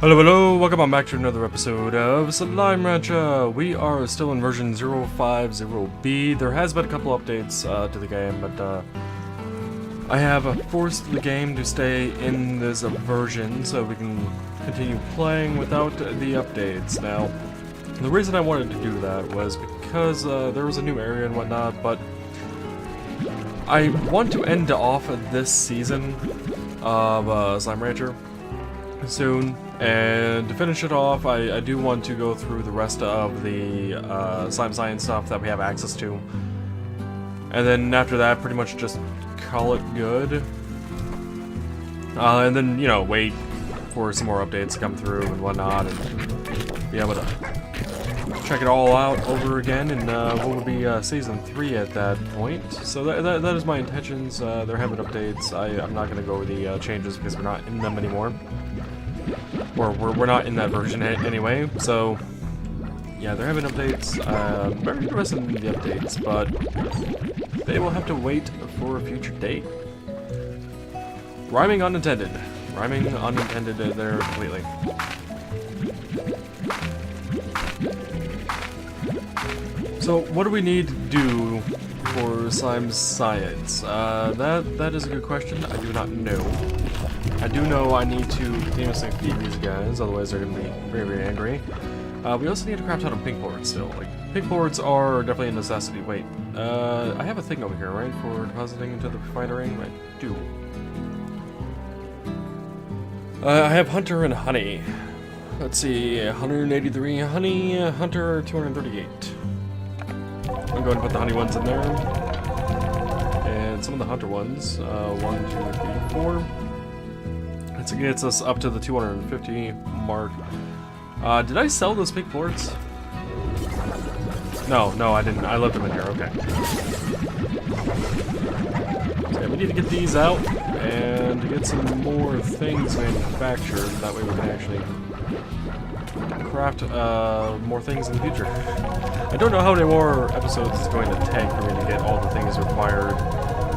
Hello, hello, welcome on back to another episode of Slime Rancher. We are still in version 050B. There has been a couple updates to the game, but I have forced the game to stay in this version so we can continue playing without the updates. Now, the reason I wanted to do that was because there was a new area and whatnot, but I want to end off this season of Slime Rancher soon. And to finish it off, I do want to go through the rest of the slime science stuff that we have access to. And then after that, pretty much just call it good. And then, you know, wait for some more updates to come through and whatnot, and be able to check it all out over again, and what would be Season 3 at that point. So that is my intentions. There have been updates. I'm not going to go over the changes because we're not in them anymore. Or we're not in that version anyway, so yeah, there have been updates. Very interested in the updates, but they will have to wait for a future date. Rhyming unintended. Rhyming unintended there completely. So what do we need to do for slime science? That is a good question. I do not know. I do know I need to continuously feed these guys, otherwise they're going to be very, very angry. We also need to craft out of pink boards still. Like, pink boards are definitely a necessity. Wait, I have a thing over here, right, for depositing into the refinery? I do. I have Hunter and Honey. Let's see, 183 Honey, Hunter 238. I'm going to put the Honey ones in there. And some of the Hunter ones, 1, 2, 3, 4. It gets us up to the 250 mark. Did I sell those pink boards? No, I didn't. I left them in here. Okay. So yeah, we need to get these out and to get some more things manufactured. That way we can actually craft more things in the future. I don't know how many more episodes it's going to take for me to get all the things required.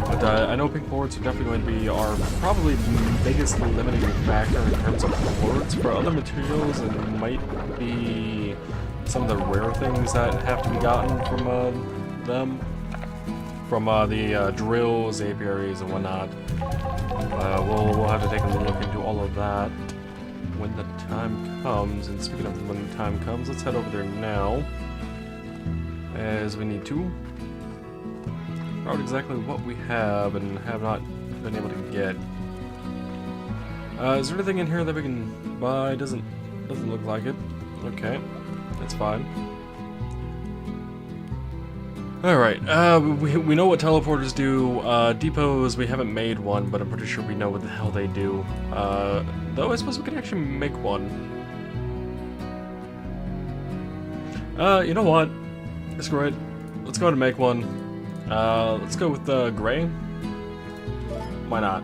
But I know pink boards are definitely going to be our probably biggest limiting factor in terms of boards. For other materials, it might be some of the rare things that have to be gotten from them. From the drills, apiaries, and whatnot. We'll have to take a look into all of that when the time comes. And speaking of when the time comes, let's head over there now, as we need to out exactly what we have and have not been able to get. Is there anything in here that we can buy? Doesn't look like it. Okay, that's fine. Alright, we know what teleporters do. Depots, we haven't made one, but I'm pretty sure we know what the hell they do. Though I suppose we can actually make one. You know what? Screw it. Let's go ahead and make one. Let's go with gray. Why not?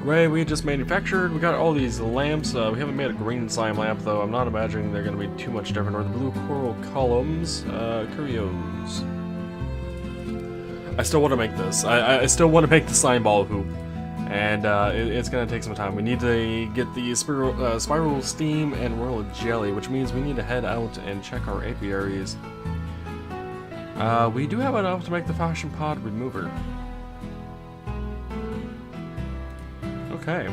Gray, we just manufactured. We got all these lamps. We haven't made a green slime lamp, though. I'm not imagining they're going to be too much different. Or the blue coral columns. Curios. I still want to make this. I still want to make the slime ball hoop. And it's going to take some time. We need to get the spiral steam and royal jelly, which means we need to head out and check our apiaries. We do have enough to make the fashion pod remover. Okay.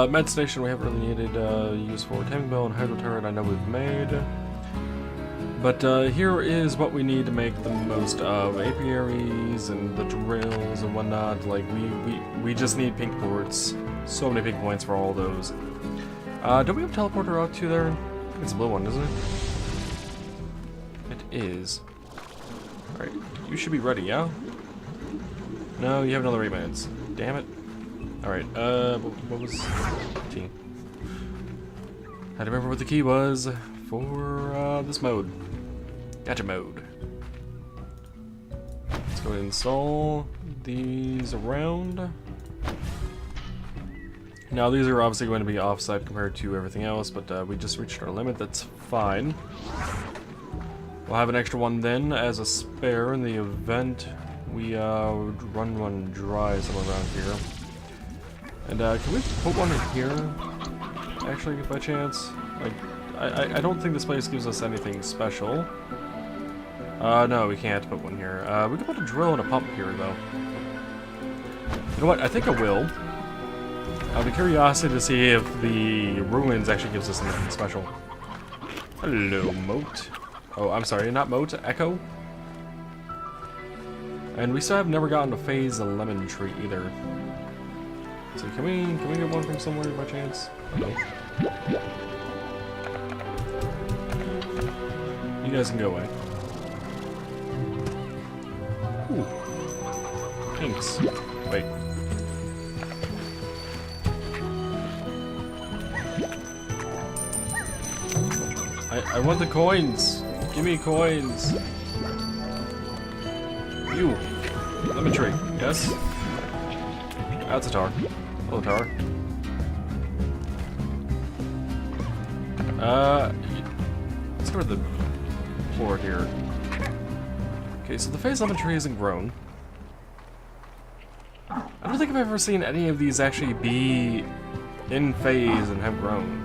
Med station we haven't really needed use for. Taming bell and hydro turret I know we've made. But here is what we need to make the most of. Apiaries and the drills and whatnot. Like, we just need pink boards. So many pink points for all those. Don't we have a teleporter out to there? It's a blue one, isn't it? Is. Alright, you should be ready, yeah? No, you have another 8 minutes. Damn it. Alright, what was T? Had to remember what the key was for this mode. Gotcha mode. Let's go ahead and install these around. Now these are obviously going to be offsite compared to everything else, but we just reached our limit, that's fine. We'll have an extra one then as a spare in the event we run one dry somewhere around here. And can we put one in here? Actually, by chance? Like, I don't think this place gives us anything special. No, we can't put one here. We can put a drill and a pump here, though. You know what? I think I will. Out of curiosity to see if the ruins actually gives us anything special. Hello, moat. Oh, I'm sorry, not moat, echo. And we still have never gotten to phase a lemon tree either. So can we get one from somewhere by chance? No. You guys can go away. Ooh. Pinks. Wait. I want the coins. Give me coins. You. Lemon tree. Yes. That's a tar. Hello, tar. Let's go to the floor here. Okay, so the phase lemon tree isn't grown. I don't think I've ever seen any of these actually be in phase and have grown.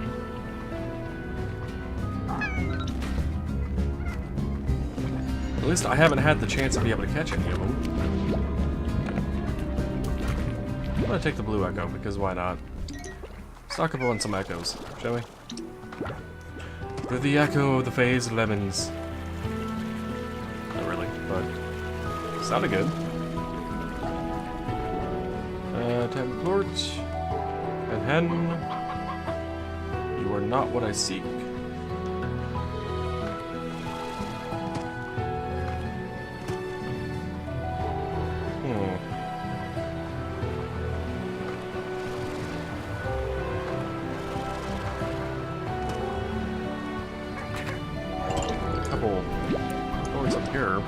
At least I haven't had the chance to be able to catch any of them. I'm gonna take the blue echo, because why not? Stock up on some echoes, shall we? For the echo of the phase lemons. Not really, but sounded good. Tablet and hen. You are not what I seek. Couple boards up here.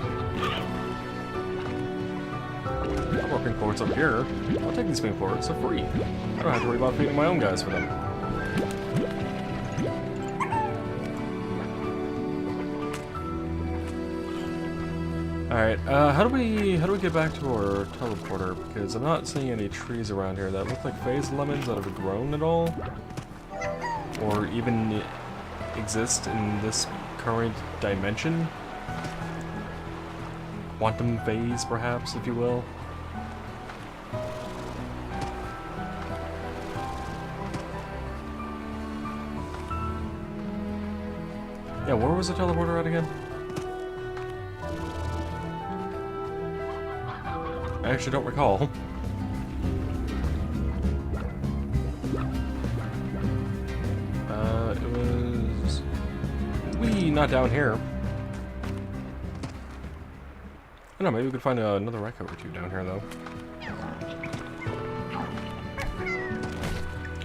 Couple pink boards up here. I'll take these pink boards, they're free. I don't have to worry about feeding my own guys for them. Alright, how do we get back to our teleporter? Because I'm not seeing any trees around here that look like phase lemons that have grown at all. Or even exist in this current dimension. Quantum phase, perhaps, if you will. Yeah, where was the teleporter at again? I actually don't recall. It was... not down here. I don't know, maybe we could find another echo or two down here, though.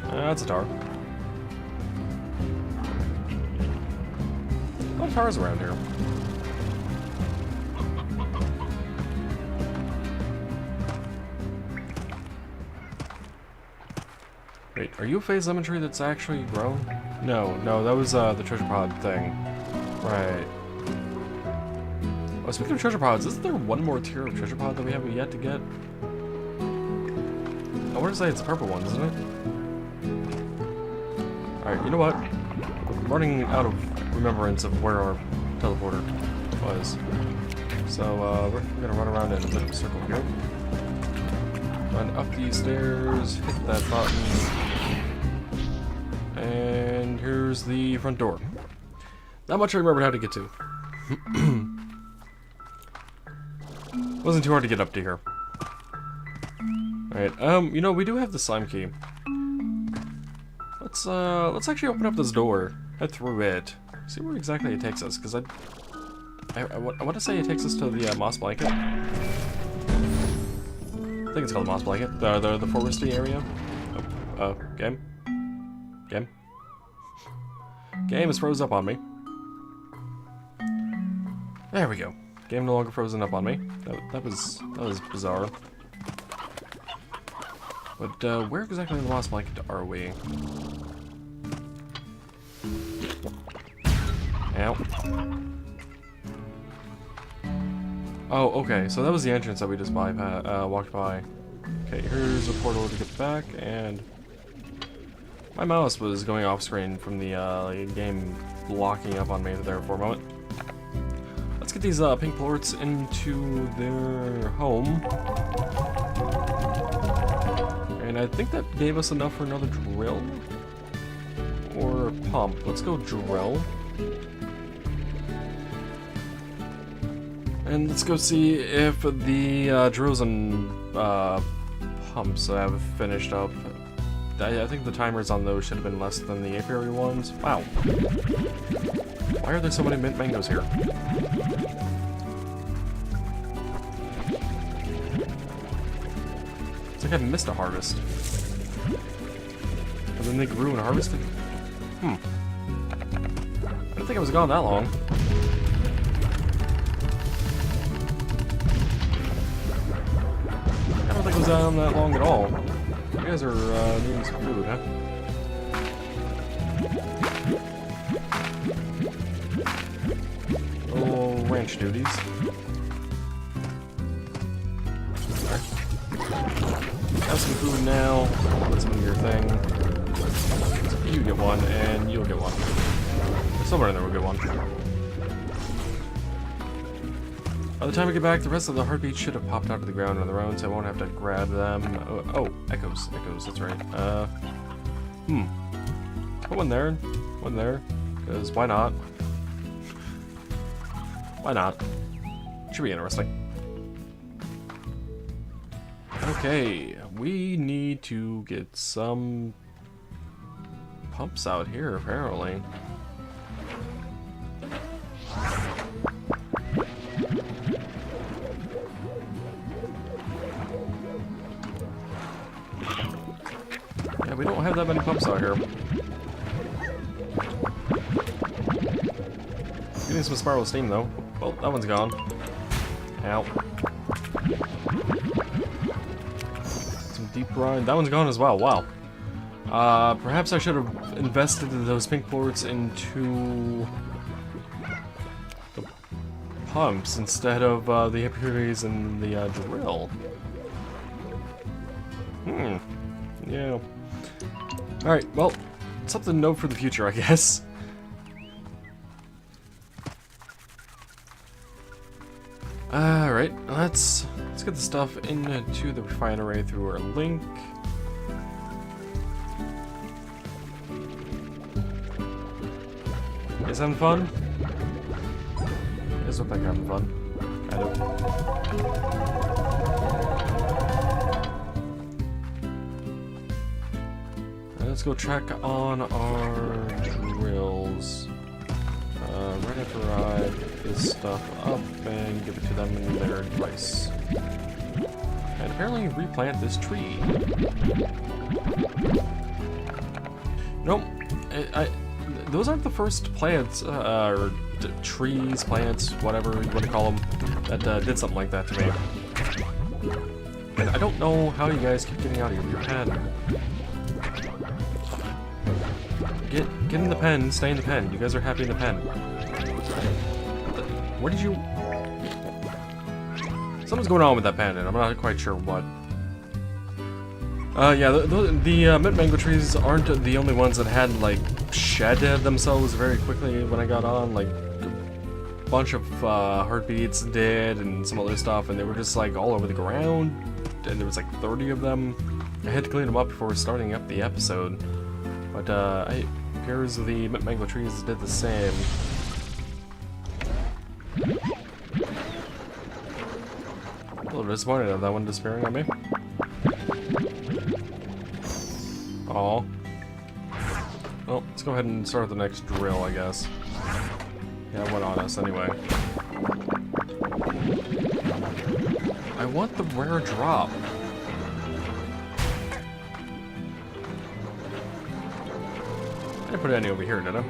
That's a tar. A lot of tars around here. Wait, are you a phase lemon tree that's actually grown? No, that was the treasure pod thing. Right. Oh, speaking of treasure pods, isn't there one more tier of treasure pod that we haven't yet to get? I want to say it's the purple one, isn't it? Alright, you know what? I'm running out of remembrance of where our teleporter was. So, we're gonna run around in a bit of a circle here. Run up these stairs, hit that button. And here's the front door. Not much I remember how to get to. Wasn't too hard to get up to here. Alright, you know, we do have the slime key. Let's actually open up this door. Head through it. See where exactly it takes us, because I want to say it takes us to the moss blanket. I think it's called the moss blanket. The foresty area. Oh, game. Game is froze up on me. There we go. Game no longer frozen up on me. That was bizarre. But where exactly in the moss blanket are we? Ow. Oh, okay. So that was the entrance that we just walked by. Okay, here's a portal to get back, and my mouse was going off screen from the game locking up on me there for a moment. Let's get these pink plorts into their home. And I think that gave us enough for another drill. Or pump. Let's go drill. And let's go see if the drills and pumps have finished up. I think the timers on those should have been less than the apiary ones. Wow. Why are there so many mint mangoes here? It's like I missed a harvest. And then they grew and harvested? I didn't think I was gone that long. I don't think it was down that long at all. You guys are needing some food, huh? Little ranch duties. Okay. Have some food now. Put some in your thing. So you get one, and you'll get one. Somewhere in there will get one. By the time we get back, the rest of the heartbeats should have popped out of the ground on their own, so I won't have to grab them. Oh, echoes, that's right. Put one there, because why not? Why not? Should be interesting. Okay, we need to get some pumps out here, apparently. Yeah, we don't have that many pumps out here. Getting some spiral steam though. Well, that one's gone. Ow. Some deep brine. That one's gone as well. Wow. Perhaps I should have invested those pink plorts into the pumps instead of the apiaries and the drill. Yeah. Alright, well, something to note for the future, I guess. Alright, let's get the stuff into the refinery through our link. You guys having fun? You guys look like you're having fun. Kind of. Let's go check on our drills. Right after I pick this stuff up and give it to them in their place. And apparently replant this tree. Nope. Those aren't the first plants, or trees, plants, whatever you want to call them, that did something like that to me. And I don't know how you guys keep getting out of your pen. Get in the pen, stay in the pen. You guys are happy in the pen. Where did you... Something's going on with that pen, and I'm not quite sure what. Yeah, the mint mango trees aren't the only ones that had, like, shed themselves very quickly when I got on. Like, a bunch of heartbeats did, and some other stuff, and they were just, like, all over the ground. And there was, like, 30 of them. I had to clean them up before starting up the episode. But, it appears the mint mango trees did the same. A little disappointed at that one disappearing on me. Aw. Well, let's go ahead and start the next drill, I guess. Yeah, it went on us anyway. I want the rare drop. I didn't put any over here, did I?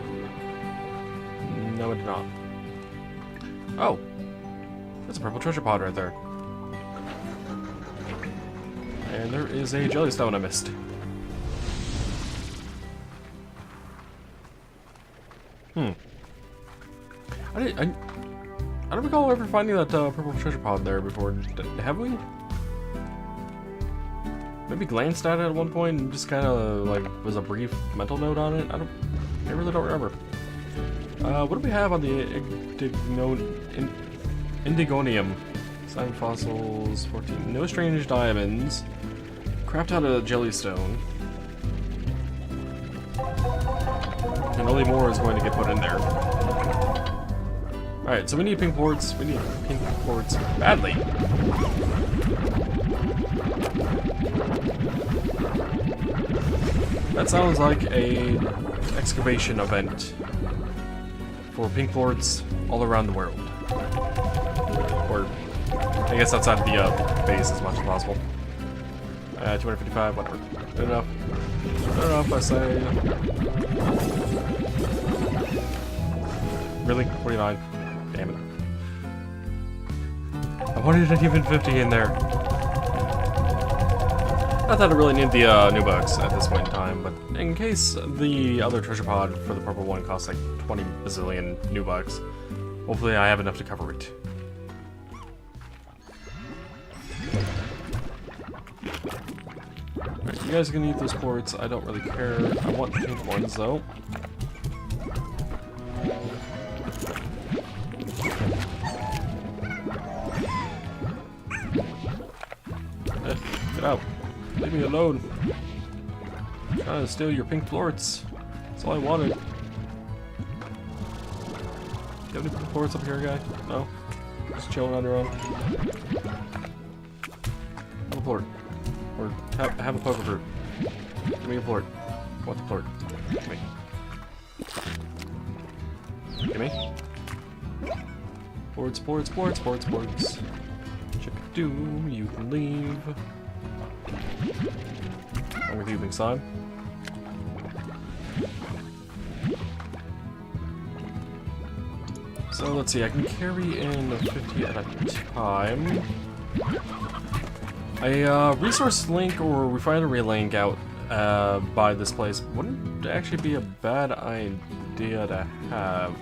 No, I did not. Oh! That's a purple treasure pod right there. And there is a jellystone I missed. I don't recall ever finding that purple treasure pod there before. Have we? maybe glanced at it at one point and just kind of like was a brief mental note on it. I really don't remember. What do we have on the Indigonium? Slime fossils, 14. No strange diamonds. Craft out a jellystone. And only more is going to get put in there. Alright, so we need pink quartz. We need pink quartz badly. That sounds like a excavation event for pink quartz all around the world. Or, I guess outside of the base as much as possible. 255, whatever. Good enough. Good enough, I say. Really? 49? Damn it. I wanted an even 50 in there. Not that I really need the new bugs at this point in time, but in case the other treasure pod for the purple one costs like 20 bazillion new bugs, hopefully I have enough to cover it. Alright, you guys are gonna eat those quartz. I don't really care. I want the pink ones though. Get out. Leave me alone. I'm trying to steal your pink quartz. That's all I wanted. Do you have any pink quartz up here, guy? No? Just chilling on your own. Have a plort. Or have a poker fruit. Give me a plort. I want the plort. Give me. Give me. Ports. Chick-a-doom, you can leave. I'm with you, big slime. So let's see, I can carry in 50 at a time. A resource link or refinery link out by this place wouldn't actually be a bad idea to have.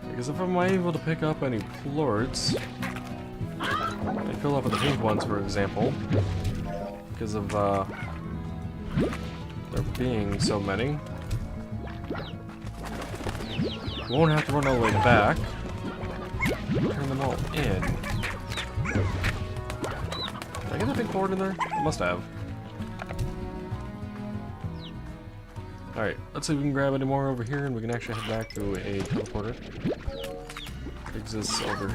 Because if I'm able to pick up any plorts, and fill up with the pink ones, for example, because of there being so many, we won't have to run all the way back. Turn them all in. Did I get a big plort in there? I must have. Alright, let's see if we can grab any more over here and we can actually head back to a teleporter. It exists over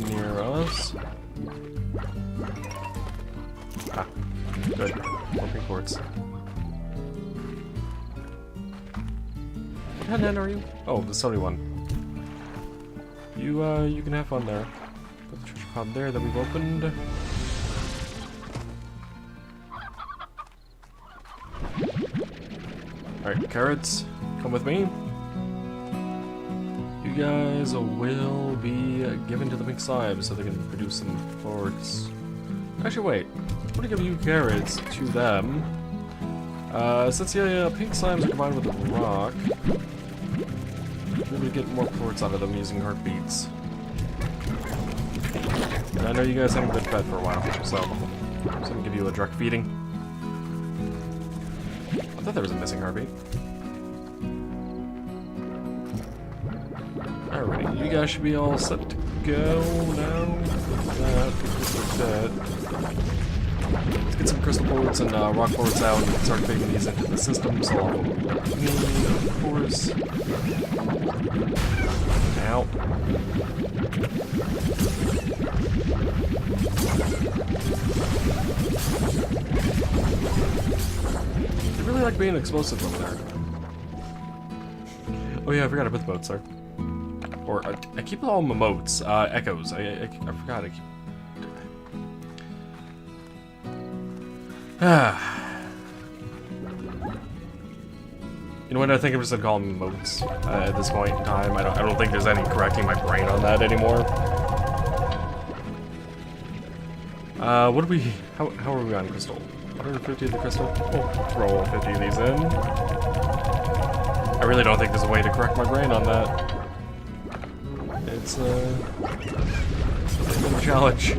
near us. Ah, good. More pink quartz. What hand are you? Oh, the Sony one. You can have fun there. Put the treasure pod there that we've opened. Alright, carrots, come with me. You guys will be given to the pink slime so they can produce some plorts. Actually, wait. I'm gonna give you carrots to them. Since the pink slimes are combined with the rock, we're gonna get more plorts out of them using heartbeats. And I know you guys haven't been fed for a while, so I'm gonna give you a direct feeding. I thought there was a missing heartbeat. Alrighty, you guys should be all set to go now. Let's get some crystal plorts and rock plorts out and start fitting these into the system. So I'll of course. Ow. They really like being explosive over there. Oh yeah, I forgot to put the boats there. Or, I keep all my moats, echoes. I forgot. You know what? I think I'm just gonna call them moats at this point in time. I don't think there's any correcting my brain on that anymore. What do we? How are we on crystal? 150 of the crystal. We'll throw all 50 of these in. I really don't think there's a way to correct my brain on that. It's Another challenge.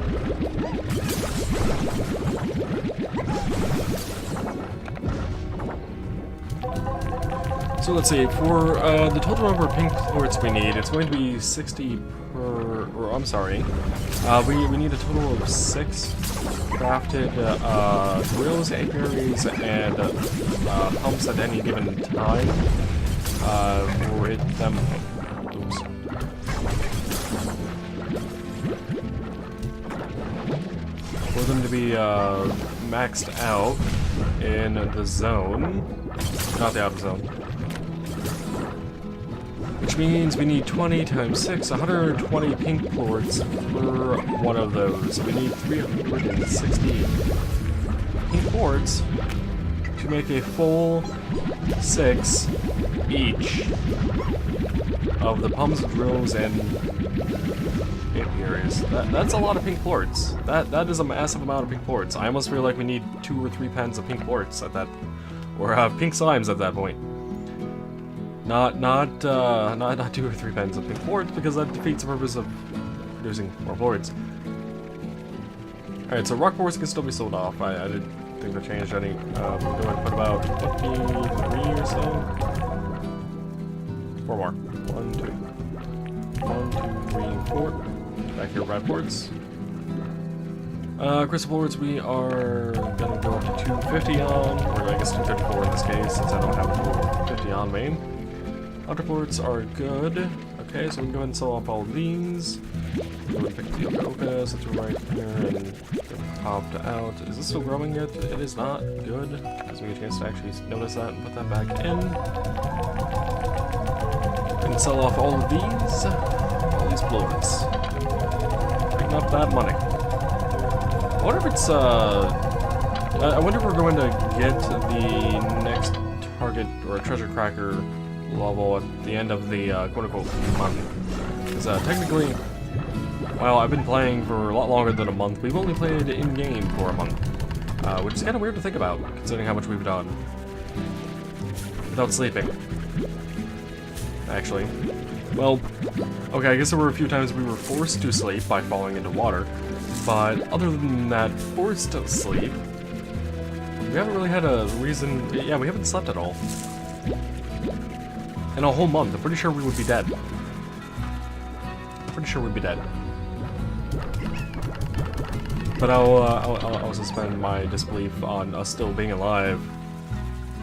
So let's see, for the total number of pink plorts we need, it's going to be 60 per, or I'm sorry, we need a total of 6 crafted drills, apiaries, and pumps at any given time for them to be maxed out in the zone, not the outer zone. Which means we need 20 times 6, 120 pink plorts per one of those. We need 360 pink plorts to make a full 6 each of the pumps, drills, and apiaries. That's a lot of pink plorts. That is a massive amount of pink plorts. I almost feel like we need 2 or 3 pens of pink plorts at that, or pink slimes at that point. Not 2 or 3 pens of pink plorts, because that defeats the purpose of producing more plorts. Alright, so rock force can still be sold off. I didn't think that changed any. We're going to put about 23 or so. 4 more. 1, 2, 3, 4. Back here, red plorts. Crystal plorts we are gonna go up to 250 on, or I guess 254 in this case, since I don't have a full 50 on me. Outer plorts are good. Okay, so we can go ahead and sell off all these. Go ahead and pick the Oka since we're right here and get popped out. Is this still growing yet? It is not. Good. Gives me a chance to actually notice that and put that back in. And sell off all of these plorts. Picking up that money. I wonder if it's, I wonder if we're going to get the next target or treasure cracker level at the end of the quote-unquote month. Because technically, well, I've been playing for a lot longer than a month. We've only played in-game for a month, which is kind of weird to think about, considering how much we've done without sleeping. Actually, well, okay, I guess there were a few times we were forced to sleep by falling into water, but other than that forced sleep, we haven't really had a reason. Yeah, we haven't slept at all. In a whole month. I'm pretty sure we would be dead. Pretty sure we'd be dead. But I'll suspend my disbelief on us still being alive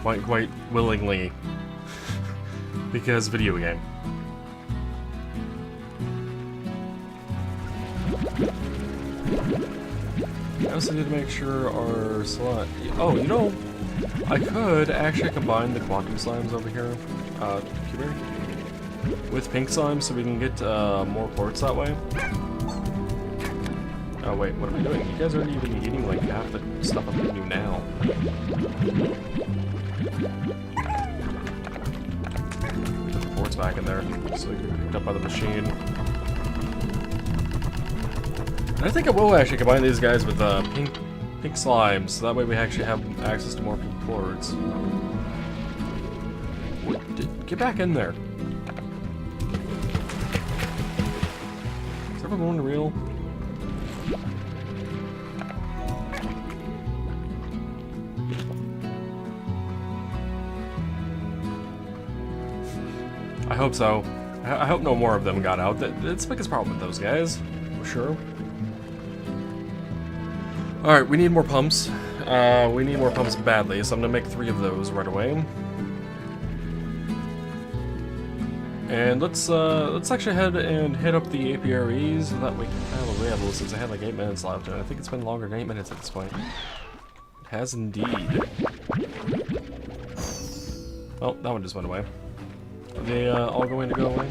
quite willingly because video game. I also need to make sure our slot. Oh, you know, I could actually combine the quantum slimes over here. With pink slime so we can get more plorts that way. Oh wait, what am I doing? You guys aren't even eating like half the stuff I'm giving you now. Put the plorts back in there so they can be picked up by the machine. And I think I will actually combine these guys with pink slimes, so that way we actually have access to more pink plorts. Get back in there. Is everyone real? I hope so. I hope no more of them got out. That's the biggest problem with those guys, for sure. Alright, we need more pumps. We need more pumps badly, so I'm gonna make 3 of those right away. And let's actually head and hit up the apiaries so that we can have available, since I had like 8 minutes left, and I think it's been longer than 8 minutes at this point. It has indeed. Oh, that one just went away. Are they all going to go away?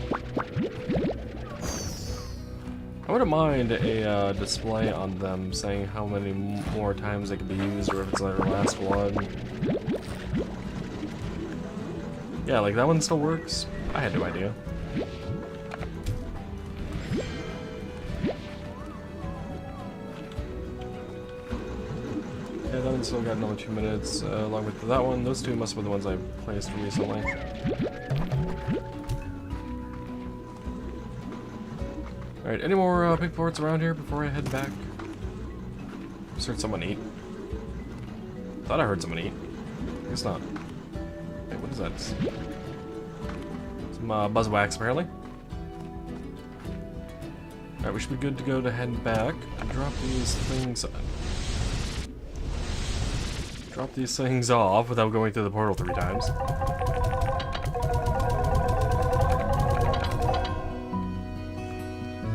I wouldn't mind a display on them saying how many more times they can be used, or if it's their last one. Yeah, like that one still works. I had no idea. Yeah, that one still got another 2 minutes, along with that one. Those 2 must have been the ones I placed recently. Alright, any more pink plorts around here before I head back? Just heard someone eat. Thought I heard someone eat. Guess not. Hey, what is that? Some buzzwax, apparently. Alright, we should be good to go to head back and drop these things. Drop these things off without going through the portal 3 times.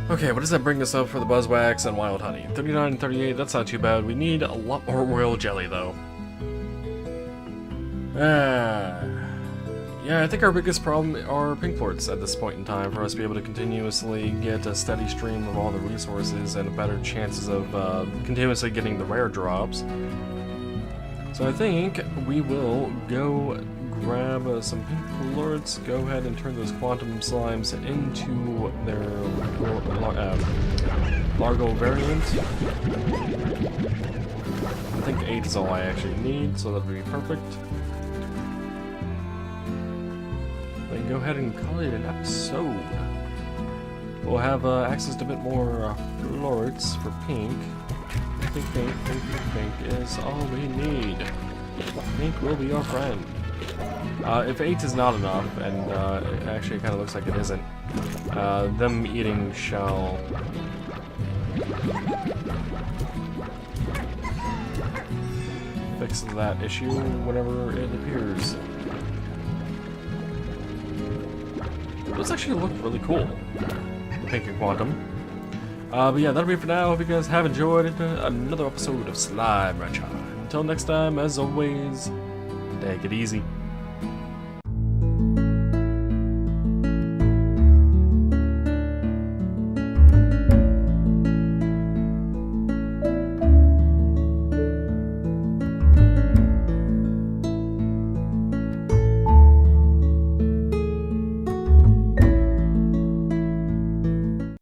Okay, what does that bring us up for the buzzwax and wild honey? 39 and 38, that's not too bad. We need a lot more royal jelly, though. Yeah, I think our biggest problem are pink plorts at this point in time for us to be able to continuously get a steady stream of all the resources and better chances of continuously getting the rare drops. So I think we will go grab some pink plorts, go ahead and turn those quantum slimes into their Largo variant. I think 8 is all I actually need, so that'll be perfect. Then go ahead and call it an episode. We'll have access to a bit more plorts for pink. Pink is all we need. Pink will be our friend. If 8 is not enough, and it actually kind of looks like it isn't, them eating shall fix that issue whenever it appears. Those actually look really cool, the pink and quantum. But yeah, that'll be it for now. Hope you guys have enjoyed another episode of Slime Rancher. Until next time, as always, take it easy.